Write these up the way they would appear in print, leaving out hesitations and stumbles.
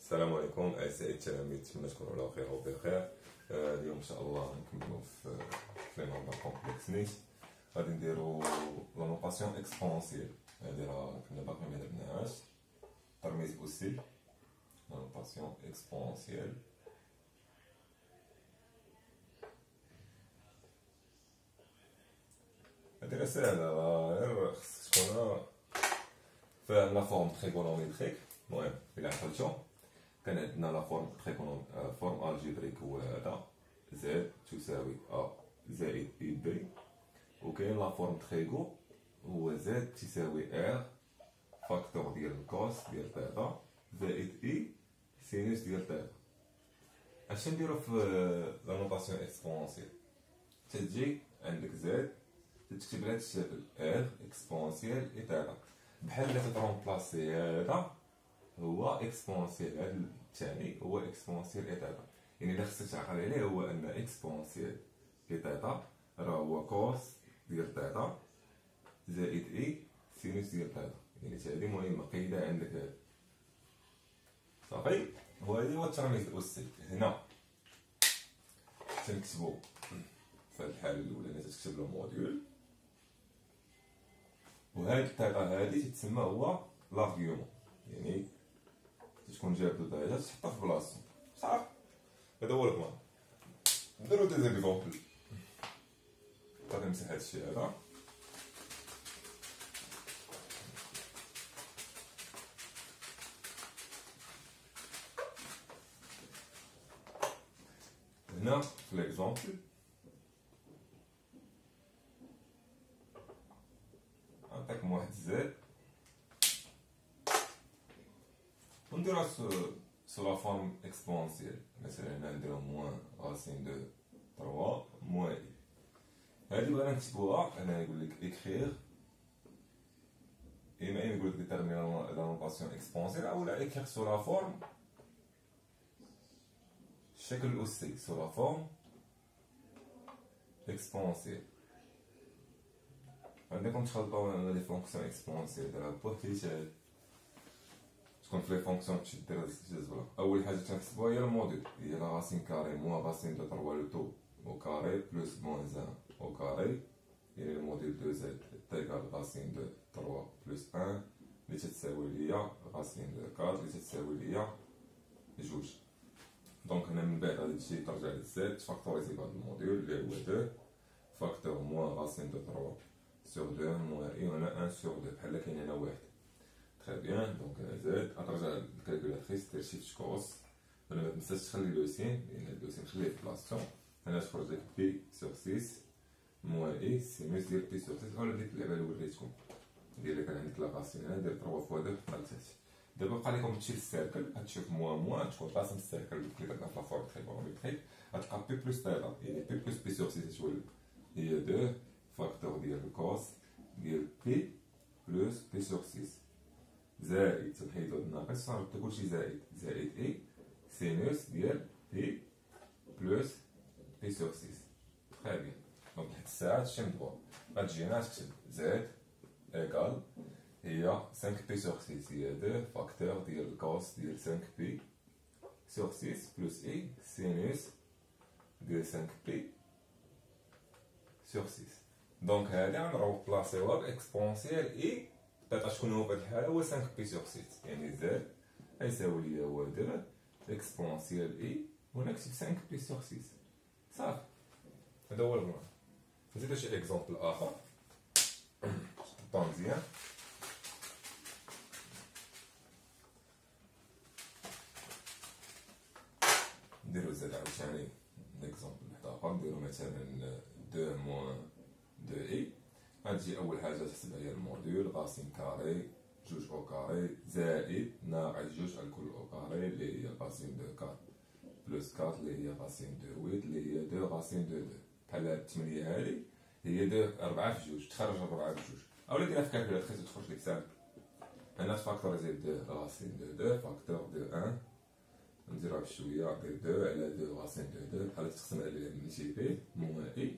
السلام عليكم اعزائي التلاميذ، نتمنى تكونوا على خير وبخير. اليوم ان شاء الله نكملوا في لي نومبر كومبلكس نيت. غادي نديرو لا نوطاسيون اكسبونسييل، هادي راه كنا باقي ما درناهاش. ترميز اوسي لا نوطاسيون اكسبونسييل. هادي راه ساهله، غير خصك تكون فاهم لا فورم تريغونوميتريك. المهم الى عقلتو كان عندنا لا فورم فورم الجبريك هو هذا، زد تساوي ا زائد اي بي، وكاين لا فورم تريغو هو زد تساوي ار فاكتور ديال الكوس ديال تيتا زائد اي سينوس ديال تيتا. اش نديرو في لا نوطاسيون اكسبونسييل؟ تجي عندك زد تكتب بهذا الشكل ار اكسبونسييل اي تيتا، بحال لا تترومبلاسي هذا هو اكسبونسييل، هذا الثاني هو اكسبونسييل اي تيتا. يعني الا خصك تعقل عليه هو ان اكسبونسييل اي تيتا راه هو كوس ديال تيتا زائد اي سينوس ديال تيتا. يعني هذه مهمه، قيدها عندك هذا صافي. وهذا هو الترميز الاسي. هنا تنكتبو في هذه الحاله الاولى تكتب له موديول، وهاد التيتا هادي تتسمى هو لارغيومون، يعني تكون جاب دو درجات تحطها في بلاصتو صافي. هذا هو البلان. نديرو دي زيكزومبل. غادي نمسح هادشي هذا. هنا في ليكزومبل نعطيكم واحد زد ونديروها سو لا فورم اكسبونسييل. مثلا هنا نديرو موان راسين دو 3 موان اي. هادي بغينا نكتبوها، انا يقول لك اكريغ، اما يقول لك ديتيرميني لا نوطاسيون اكسبونسييل، اولا اكريغ سو لا فورم الشكل الاسي سو لا فورم اكسبونسييل. عندكم تخلطوا لي فونكسيون اكسبونسييل دابا بوحديتها تكون في لي فونكسيون تشد دير الجذبه. اول حاجه تنحسبوها هي الموديل، هي لا راسين كاري موان راسين دو 3 لو تو او كاري بلس موان 1 او كاري، يعني الموديل دو زد تيكال راسين دو 3 بلس 1 اللي تتساوي ليا راسين دو 4 اللي تتساوي ليا جوج. دونك هنا من بعد غادي تجي ترجع للزد تفاكتوريزي بهاد الموديل اللي هو 2 فاكتور موان راسين دو 3 سور 2 موان اي، وهنا 1 سور 2 بحال كاين هنا واحد. تري بيان. دونك زد غترجع للكالكولاتريس دير شيفت كروس، ولا ما تنساش تخلي لو سين، لان لو سين خليه في بلاصتو. هنا تخرج لك بي سور 6 موان اي سينوس ديال بي سور 6، ولا ديك اللعبه اللي وريتكم ديال كان عندك لا راسين هنا دير 3 فوا 2 بحال هادشي. دابا بقى لكم تمشي للسيركل، غتشوف موان موان تكون قاسم السيركل اللي درنا في لا فورم تريغونوميتريك، غتلقى بي بلس تيتا، يعني بي بلس بي سور 6 تولد هي 2 فاكتور ديال الكوس ديال بي بلس بي سور 6 زائد تنحيدو الناقص صافي كلشي زائد زائد اي سينوس ديال بي بلس بي سور 6. تري بيان. دونك لحد الساعه هادشي مدبور. غتجي هنا تكتب زد ايكال هي 5 بي سور 6 هي 2 فاكتور ديال الكوس ديال 5 بي سور 6 بلس اي سينوس ديال 5 بي سور 6. دونك هادي غنروبلاسيوها باكسبونسييل اي تيتا. شكون هو في هاد الحاله؟ هو 5 بي سور 6، يعني زد غيساوي ليا هو 2 اكسبونسييل اي، وهنا كتب 5 بي سور 6 صافي. هذا هو البلان. نزيدو شي اكزومبل اخر حطو مزيان. نديرو زاد عاوتاني اكزومبل واحد اخر، نديرو مثلا 2 موان 2 اي. غتجي اول حاجه تحسبها هي الموديول راسين كاري جوج او كاري زائد ناقص جوج الكل او كاري اللي هي راسين دو 4 بلس 4 اللي هي راسين دو 8 اللي هي 2 راسين دو 2. بحال هاد الثمانية هادي هي 2 4 في جوج، تخرج 4 في جوج، اولا ديرها في كالكولاتريس تخرج لك سامبل. هنا تفاكتوريزي 2 راسين دو 2 فاكتور دو 1 نديروها بشويه دير 2 على 2 راسين دو 2 بحال تقسم على الملتيبي موان اي،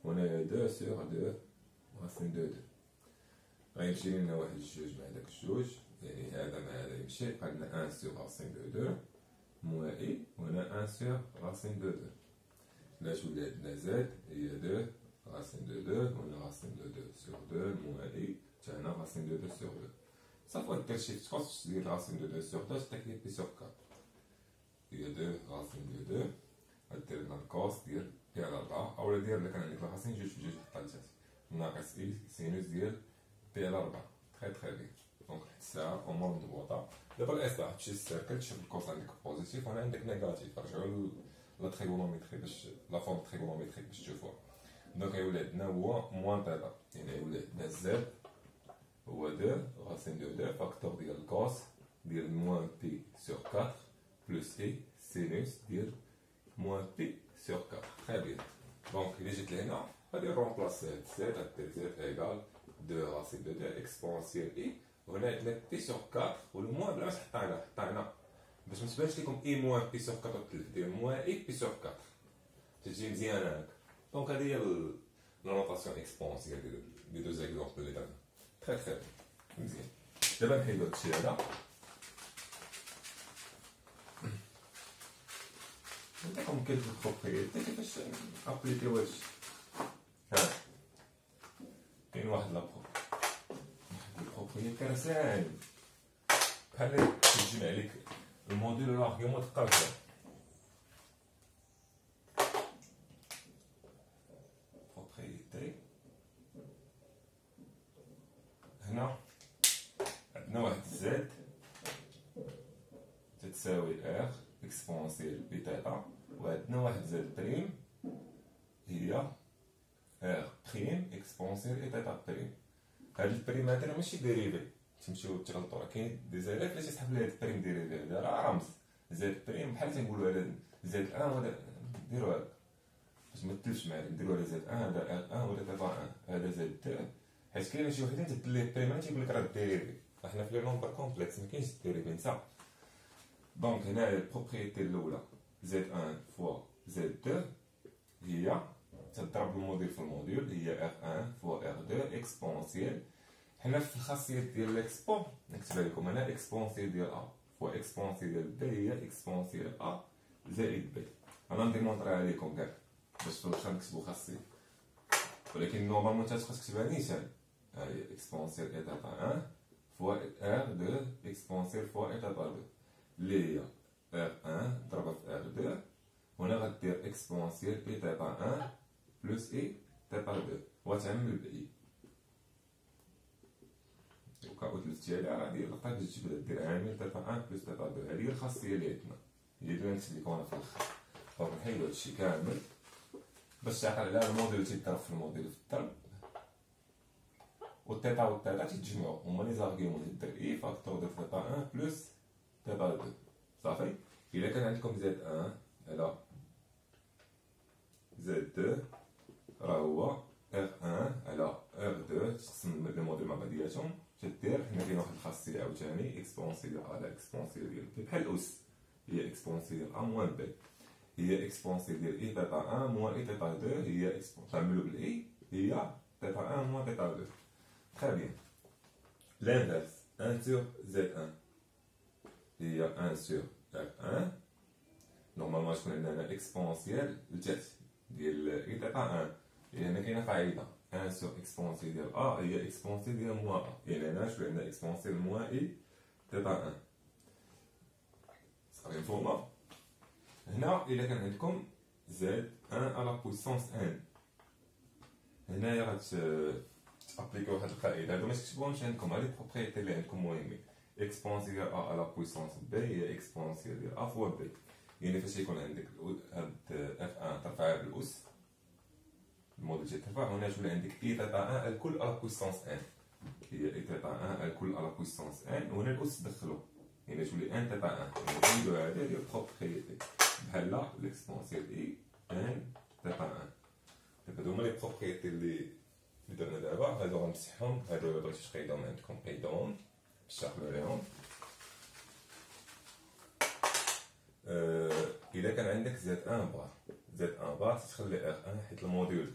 وهنايا 2 سور 2 راسين دو 2. غيمشي لينا واحد الجوج مع داك الجوج يعني هذا مع هذا يمشي، بقى لنا 1 سور راسين دو 2 موان اي، وهنا 1 سور راسين دو 2. علاش ولا عندنا زاد هي 2 راسين دو 2، وهنا راسين دو 2 سور 2 موان اي، حتى هنا راسين دو 2 سور 2. صافي دير شيفت كروس دير راسين دو 2 سور 2 تعطيك لي بي سور 4. هي 2 راسين دو 2 غدير لنا الكوس ديال بي على 4، اولا دير الا كان عندك راسين جوج في جوج حتى لتحت ناقص اي سينوس ديال بي على 4. تخي بيان. دونك حتى الساعه امور مضبوطه. دابا الاصلاح تمشي للسيركل تشوف الكوس عندك بوزيتيف وهنا عندك نيجاتيف، رجعوا لا تريغونوميتري باش لا فورم تريغونوميتريك باش تشوفوها. دونك غيولي عندنا هو موان تيتا، يعني غيولي عندنا زد هو 2 راسين دو 2 فاكتور ديال الكوس ديال موان بي سور 4 بلس اي سينوس ديال موان بي سور 4. تخي بيان. دونك إلا جيت لهنا غادي نرومبلاسي هاد زد، غدير زد ايكال 2 راسين دو 2 اكسبونسيال اي، وهنا عندنا بي سور 4 والموان بلا ما تحطها هنا، حطها هنا باش ما تبانش لكم اي موان بي سور 4 دير موان اي بي سور 4 تجي مزيانه هكا. دونك هادي هي لا نوطاسيون اكسبونسيال ديال لي دو زيكزومبل اللي درنا. تخي مزيان. دابا نحيدو هادشي هذا. نعطيكم كيلكو بروبريتي كيفاش ابليكيو هادشي. ها كاين واحد البروبريتي راه ساهل بحال تجمع لك الموديل والارغيومون تلقاو فيه. بروبريتي هنا عندنا واحد زد تتساوي ار اكسبونسيال بي تيتا، وعندنا واحد زد بريم هي ار بريم اكسبونسيال اي تيتا بريم. هاد البريمات راه ماشي ديريفي تمشيو تغلطوا، راه كاين دي زيلاف اللي تيسحب لي هاد البريم ديريفي، هذا راه رمز زد بريم بحال تنقولوا على زد ان ولا نديرو هكا باش ما تلفش معايا، نديرو على زد ان هذا ار ان ولا تيتا ان هذا زد 2، حيت كاين شي وحدين تبدل ليه البريمات تيقول لك راه ديريفي. حنا في لي نومبر كومبلكس ما كاينش ديريفي نسى. دونك هنا البروبريتي الاولى زد 1 فوا زد 2 هي تضرب الموديل في الموديل، هي ار 1 فوا ار 2 اكسبونسيال. حنا في الخاصيه ديال ليكسبون نكتبها لكم هنا اكسبونسيال ديال ا فوا اكسبونسيال ديال بي هي اكسبونسيال ا زائد بي. انا نديمونطريها لكم كاع باش في الاخر نكتبو خاصيه، ولكن نورمالمون انت خاصك تكتبها نيشان. هاهي اكسبونسيال اي تيتا 1 فوا ار 2 اكسبونسيال فوا اي تيتا 2 اللي هي ار 1 ضربها في ار 2، هنا غدير اكسبونسيال اي تيتا 1 بلس اي تيتا 2 وتعمل باي. وكاو تلفتي عليها غادي الغلطه باش تجبد دير عامل تيتا 1 بلس تيتا 2. هذه هي الخاصيه اللي عندنا، هي اللي نكتب لكم انا في الاخر. دونك نحيدو هادشي كامل باش تعقل على الموديل تيضرب في الموديل في الضرب، والتيتا والتيتا تيتجمعو هما لي زارغيومون دير اي فاكتور دو تيتا 1 بلس تيتا 2. صافي. الا كان عندكم زد 1 على زد 2 راه هو ار 1 على ار 2 تقسم لي موديل مع بعضياتهم تدير. حنا كاين واحد الخاصيه عاوتاني اكسبونسيال على اكسبونسيال ديال بي بحال الاس، هي اكسبونسيال ا موان بي، هي اكسبونسيال ديال اي تيتا 1 موان اي تيتا 2 هي تعملو بالاي هي تيتا 1 موان تيتا 2. تري بيان. l'inverse 1 sur Z1 هي 1 sur R1. نورمالمون تكون عندنا اكسبونسيال لتحت ديال اي تيتا 1، هنا كاينه قاعده 1 sur اكسبونسيال ديال ا هي اكسبونسيال ديال موان ا، يعني هنا شويه عندنا اكسبونسيال موان اي تيتا 1. صافي مفهومه. هنا الا كان عندكم زد 1 على بويسونس ان، هنايا غتابليكيو واحد القاعده، هادو ما تكتبوهمش عندكم، هادي بروبريتي اللي عندكم مهمين. اكسبونسيال ا على بويسونس بي هي اكسبونسيال ديال ا فوا بي، يعني فاش يكون عندك هاد اف 1 ترفعها بالاس الموديل تيترفع، هنا تولي عندك اي تيتا 1 الكل على بويسونس ان، هي اي تيتا 1 الكل على بويسونس ان، وهنا الاس تدخلو يعني تولي ان تيتا 1. يعني نديرو هادي هي بروبريتي بحال ليكسبونسيال اي ان تيتا 1. هادو هما لي بروبريتي اللي درنا دابا. هادو غنمسحهم، هادو الا بغيتو تقيدهم عندكم قيدوهم باش تعقلو عليهم. الا كان عندك زد 1 بار، زد 1 بار تخلي ار 1 حيت الموديل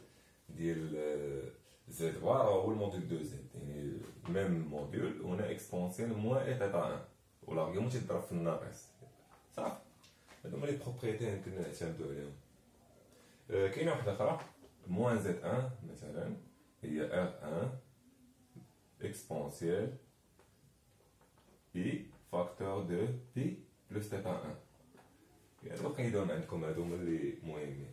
ديال زد فوالا هو الموديل دو زد، يعني ميم موديل هنا اكسبونسيال موان اي تيتا ان، والارغيومون تيضرب في الناقص. صافي، هادو هما لي بروبريتي يمكن نعتمدو عليهم. كاينه واحده اخرى موان زد ان مثلا، هي ار ان اكسبونسيال اي فاكتور دو بي بلس تيتا ان. هادو قيدوهم عندكم، هادو هما اللي مهمين.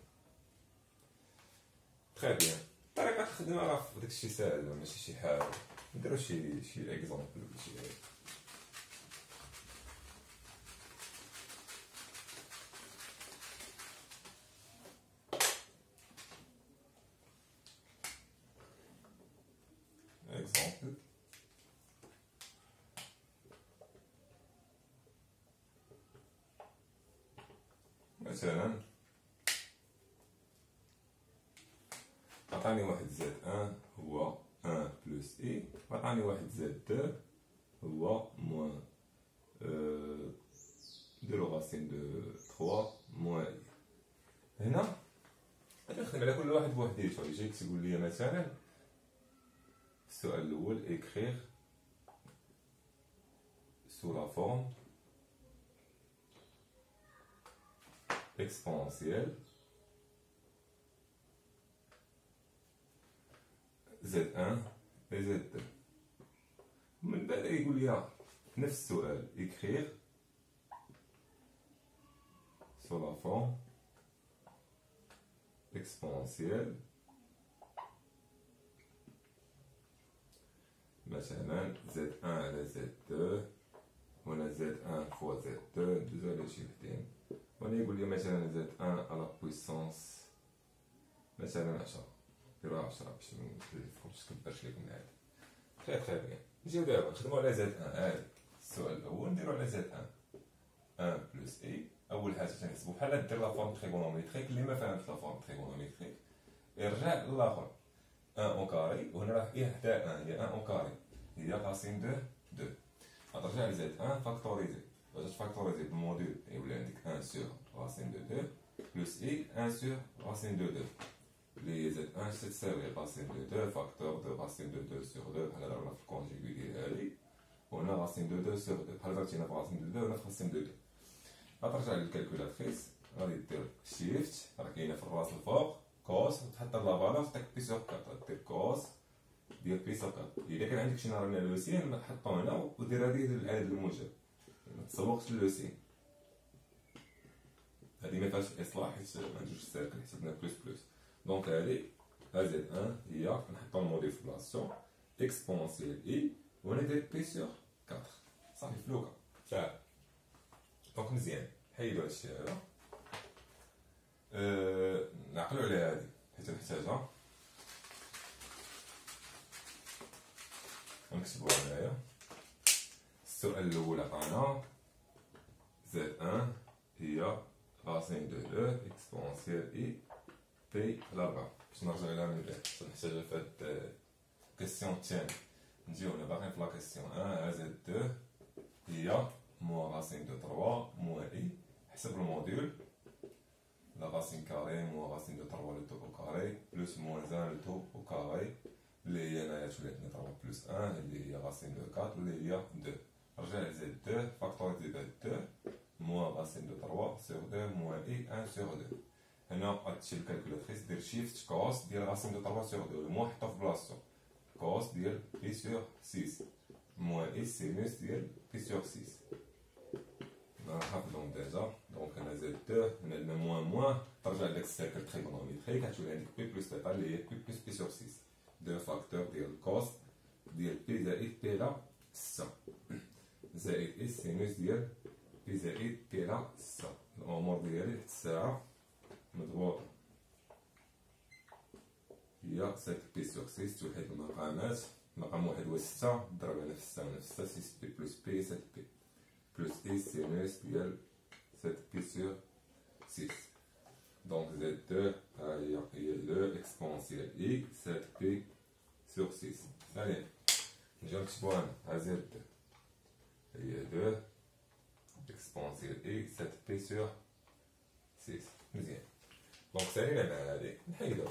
تري بيان. الطريقه الخدمه راه داكشي ساهل، ماشي شي حاجه. نديرو شي اكزومبل ولا شي حاجه. اكزومبل مثلا عطاني واحد زد ان هو ان بلس اي، وعطاني واحد زد دو هو موان دو لو راسين دو 3 موان اي. هنا غادي نخدم على كل واحد بوحديتو. يجيك تقول لي مثلا السؤال الاول écrire sous la forme exponentielle z1 et z2. من بعد يقول لي نفس السؤال écrire sur la forme exponentielle مثلا z1 على z2، هنا z1 فوا z2 ندوزو على شي وحدين، وهنا يقول لي مثلا z1 على بويسونس مثلا 10، نديروها 10 باش منفهمش تكبرش ليكم العاد. تري بيان. نجيو دابا نخدمو على z1 عادي. السؤال الاول نديرو على z1 1 بلس اي. اول حاجه تنحسبو بحال دير لا فورم تريغونوميتريك اللي ما فهمش لا فورم تريغونوميتريك يرجع للاخر 1 اون كاري، وهنا راه اي حدا 1 هي 1 اون كاري هي راسين دو 2. غترجع ل زد 1 فاكتوريزي، باش تفاكتوريزي بالموديل يولي عندك 1 سور راسين دو 2 بلس اي 1 سور راسين دو 2 اللي هي زد 1 تساوي راسين دو 2 فاكتور دو راسين دو 2 سور 2 بحال ضربنا في الكونجيكي ديال هادي، وهنا راسين دو 2 سور 2 بحال ضربتينا في راسين دو 2 وهنا في راسين دو 2. غترجع للكالكولاتريس، غادي دير شيفت راه كاينه في الراس الفوق كوس، وتحط لا فالور تاع بي سور 4، دير كوس ديال بي سور 4. الا كان عندك شي نهار لو سين ما تحطو هنا ودير هذه العدد الموجب، ما تسوقش لو سين. هذه ما فيهاش اصلاح حيت ما نديروش السيركل حسبنا بلس بلس. دونك هذه زد 1 هي نحطو الموديل في بلاصتو اكسبونسيال اي، وهنا دير بي سور 4. صافي فلوكا ساهل. دونك مزيان حيدو هادشي هذا. نعقلو على هادي حيت نحتاجها. نكتبوها هنايا. السؤال الاول عطانا زد 1 هي راسين دو 2 اكسبونسيال اي بي على 4. باش نرجع لها من بعد باش نحتاجها في هاد الكيسيون الثاني. نجيو هنا باقيين في لا كيسيون 1 زد 2 هي موان راسين دو 3 موان اي. حسب الموديل لا راسين كاري موان راسين دو 3 لو تو او كاري بلس موان 1 لو تو او كاري اللي هي هنايا تولي عندنا 3 بلس 1 اللي هي راسين دو 4 اللي هي 2. رجع لزد 2 فاكتوريزي بهاد 2 موان راسين دو 3 سور 2 موان اي 1 سور 2. هنا غتمشي للكالكولاتريس دير شيفت كوس ديال راسين دو 3 سور 2 الموان حطو في بلاصتو كوس ديال بي سور 6 موان اي سينوس ديال بي سور 6. نحفظهم ديجا. دونك هنا زد 2 هنا عندنا موان موان ترجع لداك السيركل تريغونوميتريك غتولي عندك بي بلس تيتا اللي هي بي بلس بي سور 6 دو فاكتور ديال كوس ديال بي زائد بي لا 6 زائد اي سينوس ديال بي زائد بي لا 6. الامور ديالي تحت الساعه مضبوطه هي 7 بي سور 6 توحد المقامات. مقام واحد هو 6 ضرب على في 6 ونفس 6 6 بي بلس بي 7 بي بلس اي سينوس ديال 7 بي سور 6. دونك زد 2 هي لو اكسبونسيال اي 7 بي سور 6. ثاني نجيو نكتبوها ها زد 2 هي 2 اكسبونسيال اي 7 بي سور 6. مزيان. دونك سالينا مع هادي نحيدو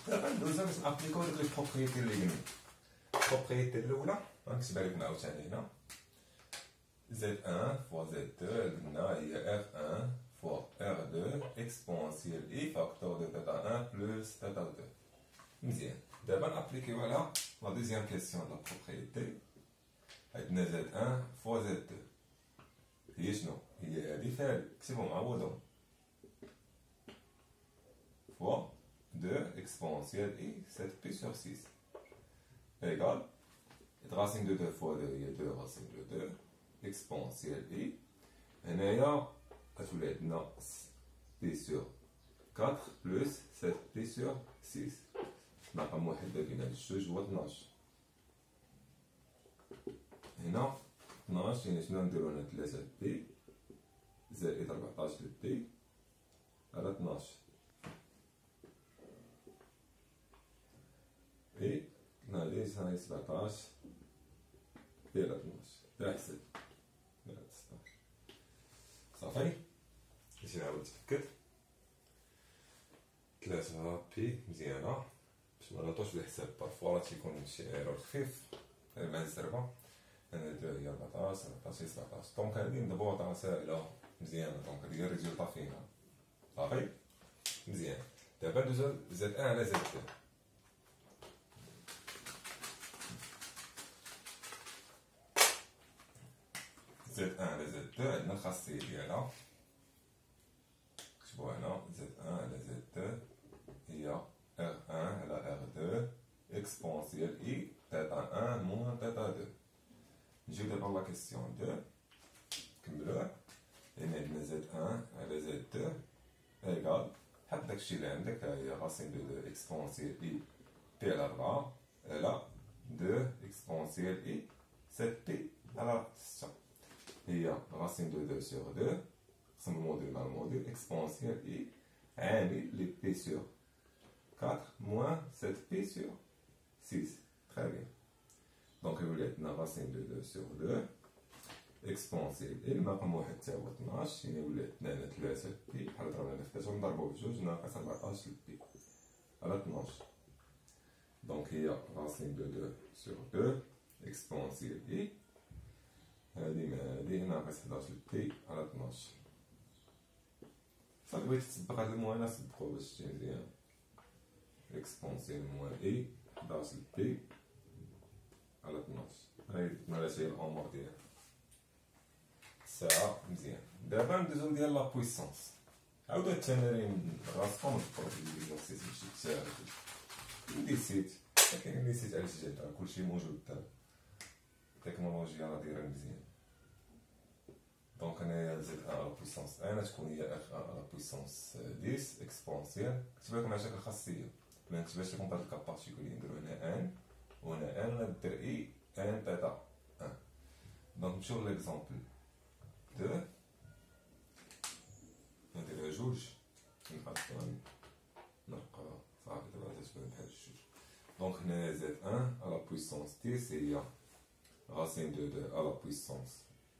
دابا ندوزو باش نابليكو ديك لي بروبريتي اللي قلنا. البروبريتي الاولى غنكتبها لكم عاوتاني هنا، Z1 fois Z2 قلنا هي R1 fois R2 exponentielle I facteur de θ 1 plus θ 2. مزيان. دابا نابليكيو على لا دوزيام كيسيون دو لا بروبريتي. عندنا Z1 fois Z2 هي شنو؟ هي هادي فعل كتبهم عوضهم fois 2 exponentielle I 7pi sur 6 égale racine de 2 fois 2 هي 2 racine de 2 exponentielle I هنايا غتولي عندنا بي سور 4 بلس 7 بي سور 6 رقم واحد بين هاد الجوج هو 12. هنا 12 يعني شنو نديرو هنا 3 بي زائد 14 بي على 12 اي نادي هاي 17 بي على 12 تحسب صافي. باش نعاود نتأكد 3 بي مزيانة باش منغلطوش في الحساب، بارفوا راه تيكون شي ايرور خفيف مع الزربة. هنا 2 هي 14 14 17 دونك هادي مضبوطة ساهلة مزيانة. دونك هادي هي الريزولطا فينا صافي مزيان. دابا ندوزو Z1 على Z2. Z1 على Z2 عندنا الخاصية ديالها نكتبوها هنا Z1 على Z2 هي R1 على R2 exponentielle I θ1 moins θ2. نجيو دابا لا كيسيون 2 نكملوه. هنا عندنا Z1 على Z2 إيكال حط داكشي اللي عندك، ها هي راسين دو 2 exponentielle I بي على 4 على 2 exponentielle I 7 بي على 6 هي racine de 2 sur 2 قسم الموديل مع الموديل exponentielle I عامل لي بي sur 4 moins 7 بي sur 6. Très bien. Donc يولي عندنا racine de 2 sur 2 exponentielle I المقام واحد تا هو 12 يعني يولي عندنا هنا 3 بي بحال ضربنا في 3 ونضربو في 2 ناقص 14 بي على 12. دونك هي racine de 2 sur 2 exponentielle I هادي مع هادي ناقص 11 بي على 12. صافي بغيتي تطبق هاد المعادلة صدقو باش تجي مزيان. اكسبونسيال موان اي 11 بي على 12 هاي مالات هي الامور ديالها الساعة مزيان. دابا ندوزو ديال لا بويسونس. عاودو التمارين راسكم تفرجوا ليكزارسيس ماشي تساهل نديسيت كاين نسيت علاش جات كلشي موجود دابا التكنولوجيا راه دايره مزيان. دونك انايا زد ان على بويسونس ان تكون هي اف ان على بويسونس 10 اكسبونسيال. كتب لكم على شكل خاصيه ما نكتبهاش لكم بهاد الكا بارتيكولي نديرو هنا ان وهنا ان ندير اي ان تاتا ان. دونك نمشيو ليكزومبل 2 نديرها جوج نحط نرقى صافي دابا تتبان بحال جوج. دونك هنا زد ان على بويسونس 10 هي racine de 2 à la puissance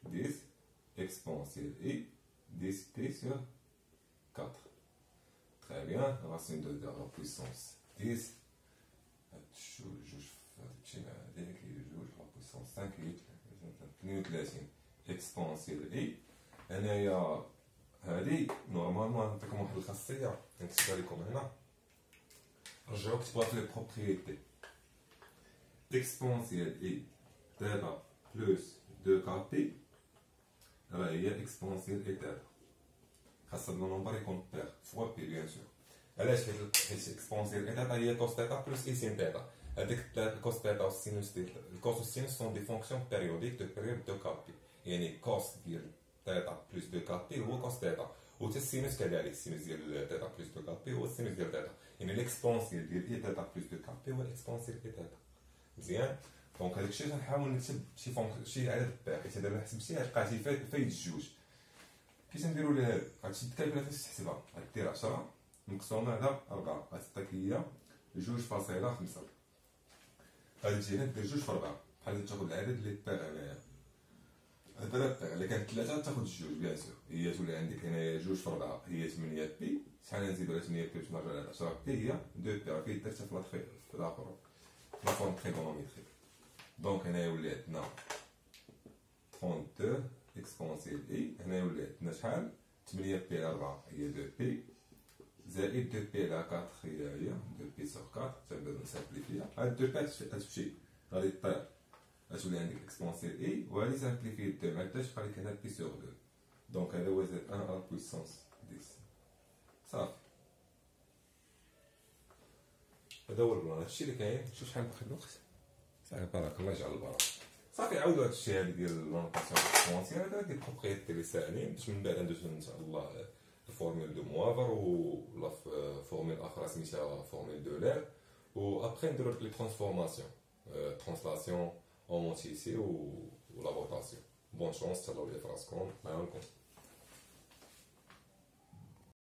10 exponentielle I 10 pi sur 4. Très bien, racine de 2 à la puissance 10 جوج هادشي مع هاديك هي جوج لا بويسونس 5 هي 32 exponentielle I. هنايا هادي نورمالمون نعطيكم واحد الخاصية نكتبها لكم هنا رجعو كتبوها في لي بروبريتي exponentielle I θ plus 2kp راه هي اكسبونسيال اي تاتا خاصها لو نومبر يكون بير فوا بي بيان سور. علاش؟ حيت اكسبونسيال اي تاتا هي كوس تاتا بلس اي سين تاتا. هذيك الكوس تاتا والسينوس ديال الكوس والسينوس سون دي فونكسيون بيريوديك دو بيريود 2kp يعني كوس ديال تاتا بلس 2kp هو كوس تاتا وتا السينوس كذلك السينوس ديال تاتا بلس 2kp هو السينوس ديال تاتا يعني الاكسبونسيال ديال اي تاتا بلس 2kp هو الاكسبونسيال اي تاتا. مزيان. دونك هاداك الشيء غنحاول نكتب شي عدد بير حيت هذا حسب شي لقيتي فايد الجوج. كيفاش نديرو لها غتشد الكالكولاتور تحسبها غدير 10 مقسومه على 4 غتعطيك هي 2.5. غادي تجي هنا دير 2 في 4 بحال تاخد العدد اللي بير هنايا. هاد دراري الا كانت 3 تاخذ جوج بيان سور، هي تولي عندك هنايا 2 في 4 هي 8 بي، شحال نزيدو على 8 بي باش نرجع على 10 بي هي 2 بي، راه فيه درتها في الاخر لا فورم تريغونوميتريك. دونك هنايا ولي عندنا 32 اكسبونسيال اي، هنايا ولي عندنا شحال 8 بي على 4 هي 2 بي زائد 2 بي على 4 هي 2 بي سور 4 تنبدا نسامبليفيها. هاد 2 بي غتمشي غادي طير، غتولي عندك اكسبونسيال اي وغادي سامبليفي 2 مع 2 تبقى لك هنا بي سور 2. دونك هذا هو زائد 1 على بويسونس 10 صافي. هذا هو البلان، هادشي اللي كاين. شوف شحال باقي الوقت، صافي بارك الله يجعل البركه. صافي عاودوا هادشي هادي ديال لونطاسيون اكسبونسيال، هذا ديال البروبريتي اللي ساهلين، باش من بعد ندوزو ان شاء الله الفورميل دو موافر ولا فورميل اخرى سميتها فورميل دو لير، و ابخي نديرو لي ترانسفورماسيون ترانسلاسيون اون مونتيسي و لا روتاسيون. بون شونس، تهلاو ليا فراسكم، معاونكم.